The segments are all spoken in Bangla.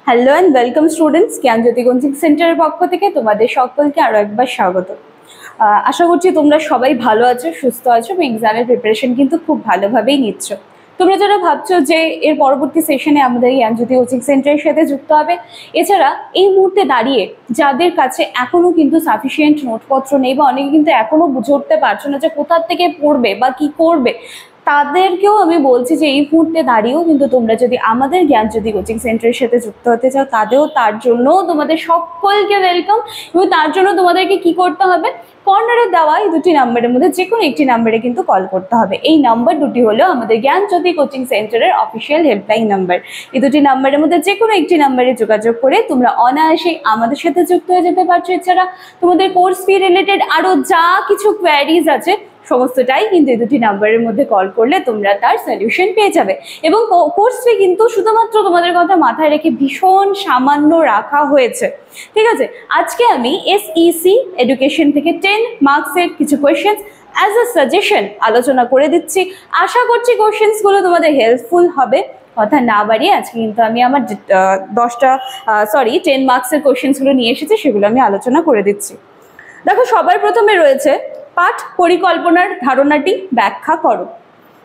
Hello and welcome students, Gyanjyoti coaching সেন্টারের পক্ষ থেকে তোমাদের সকলকে আরও একবার স্বাগত। আশা করছি তোমরা সবাই ভালো আছো, সুস্থ আছো এবং এক্সামের প্রিপারেশন কিন্তু খুব ভালোভাবেই নিচ্ছ। তোমরা যারা ভাবছো যে এর পরবর্তী সেশনে আমাদের জ্ঞানজ্যোতি কোচিং সেন্টারের সাথে যুক্ত হবে, এছাড়া এই মুহূর্তে দাঁড়িয়ে যাদের কাছে এখনও কিন্তু সাফিসিয়েন্ট নোটপত্র নেই বা অনেকে কিন্তু এখনও বুঝে উঠতে পারছো না যে কোথা থেকে পড়বে বা কি করবে, তাদেরকেও আমি বলছি যে এই মুহূর্তে দাঁড়িয়েও কিন্তু তোমরা যদি আমাদের জ্ঞানজ্যোতি কোচিং সেন্টারের সাথে যুক্ত হতে চাও, তার জন্য তোমাদের সকলকে ওয়েলকাম। এবং তার জন্য তোমাদেরকে কি করতে হবে, কর্নারে দেওয়া এই দুটি নাম্বারের মধ্যে যে কোনো একটি নাম্বারে কিন্তু কল করতে হবে। এই নাম্বার দুটি হলো আমাদের জ্ঞানজ্যোতি কোচিং সেন্টারের অফিসিয়াল হেল্পলাইন নাম্বার। এই দুটি নাম্বারের মধ্যে যে কোনো একটি নাম্বারে যোগাযোগ করে তোমরা অনায়াসেই আমাদের সাথে যুক্ত হয়ে যেতে পারছো। এছাড়া তোমাদের কোর্স ফি রিলেটেড আরও যা কিছু কোয়ারিজ আছে সমস্তটাই কিন্তু এই দুটি নাম্বারের মধ্যে কল করলে তোমরা তার সলিউশন পেয়ে যাবে। এবং কোর্স ফি কিন্তু শুধুমাত্র তোমাদের কথা মাথায় রেখে ভীষণ সামান্য রাখা হয়েছে, ঠিক আছে? আজকে আমি SEC এডুকেশন থেকে 10 মার্কসের কিছু কোয়েশ্চেন্স অ্যাজ আ সাজেশন আলোচনা করে দিচ্ছি। আশা করছি কোয়েশ্চেন্সগুলো তোমাদের হেল্পফুল হবে। কথা না বাড়িয়ে আজকে কিন্তু আমি আমার 10 মার্কসের কোয়েশ্চেন্সগুলো নিয়ে এসেছি, সেগুলো আমি আলোচনা করে দিচ্ছি। দেখো, সবার প্রথমে রয়েছে পাঠ পরিকল্পনার ধারণাটি ব্যাখ্যা করো।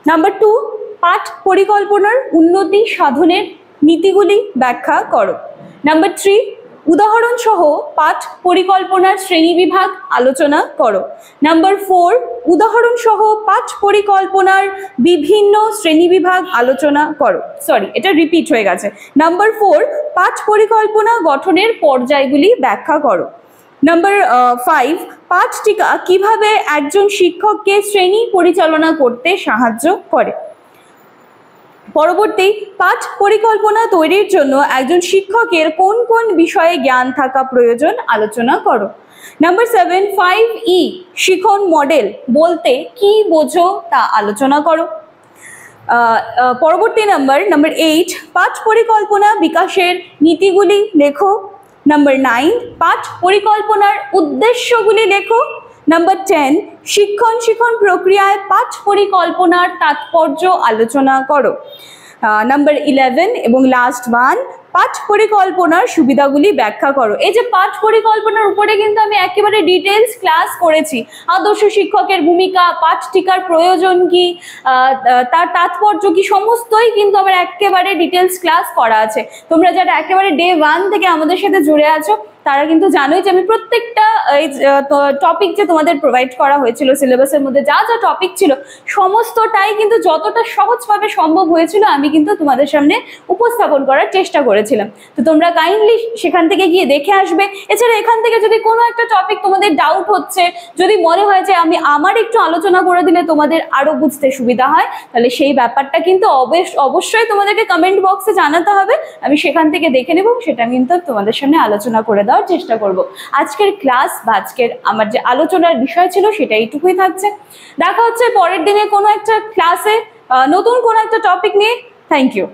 নাম্বার 2, পাঠ পরিকল্পনার উন্নতি সাধনের নীতিগুলি ব্যাখ্যা করো। নাম্বার 3, উদাহরণ সহ পাঠ পরিকল্পনার শ্রেণীবিভাগ আলোচনা করো। নাম্বার 4, উদাহরণ সহ পাঠ পরিকল্পনার বিভিন্ন শ্রেণীবিভাগ আলোচনা করো। এটা রিপিট হয়ে গেছে। নাম্বার 4, পাঠ পরিকল্পনা গঠনের পর্যায়গুলি ব্যাখ্যা করো। নাম্বার 5, পাঠ টিকা কিভাবে একজন শিক্ষককে শ্রেণী পরিচালনা করতে সাহায্য করে। পরবর্তী, পাঠ পরিকল্পনা তৈরির জন্য একজন শিক্ষকের কোন কোন বিষয়ে জ্ঞান থাকা প্রয়োজন আলোচনা করো। নাম্বার 7, 5E শিখন মডেল বলতে কি বোঝো তা আলোচনা করো। পরবর্তী নাম্বার 8, পাঠ পরিকল্পনা বিকাশের নীতিগুলি লেখো। নাম্বার 9, পাঠ পরিকল্পনার উদ্দেশ্যগুলি লেখো। নাম্বার 10, শিক্ষণ প্রক্রিয়ায় পাঠ পরিকল্পনার তাৎপর্য আলোচনা করো। নাম্বার 11 এবং লাস্ট 1, পাঠ পরিকল্পনার সুবিধাগুলি ব্যাখ্যা করো। এই যে পাঠ পরিকল্পনার উপরে কিন্তু আমি একেবারে ডিটেলস ক্লাস করেছি। আদর্শ শিক্ষকের ভূমিকা, পাঠ টিকার প্রয়োজন কি, তার তাৎপর্য কি, সমস্তই কিন্তু আমার একেবারে ডিটেলস ক্লাস করা আছে। তোমরা যারা একেবারে ডে 1 থেকে আমাদের সাথে জুড়ে আছো তারা কিন্তু জানোই যে আমি প্রত্যেকটা টপিক যে তোমাদের প্রোভাইড করা হয়েছিল, সিলেবাসের মধ্যে যা যা টপিক ছিল সমস্তটাই কিন্তু যতটা সহজভাবে সম্ভব হয়েছিল আমি কিন্তু তোমাদের সামনে উপস্থাপন করার চেষ্টা করেছিলাম। তো তোমরা কাইন্ডলি সেখান থেকে গিয়ে দেখে আসবে। এছাড়া এখান থেকে যদি কোনো একটা টপিক তোমাদের ডাউট হচ্ছে, যদি মনে হয় যে আমার একটু আলোচনা করে দিলে তোমাদের আরো বুঝতে সুবিধা হয়, তাহলে সেই ব্যাপারটা কিন্তু অবশ্যই তোমাদেরকে কমেন্ট বক্সে জানাতে হবে। আমি সেখান থেকে দেখে নেব, সেটা কিন্তু তোমাদের সামনে আলোচনা করে দেওয়ার চেষ্টা করব। আজকের ক্লাস বা আজকের আমার যে আলোচনার বিষয় ছিল সেটা এইটুকুই থাকছে। দেখা হচ্ছে পরের দিনে কোনো একটা ক্লাসে নতুন কোনো একটা টপিক নিয়ে। Thank you.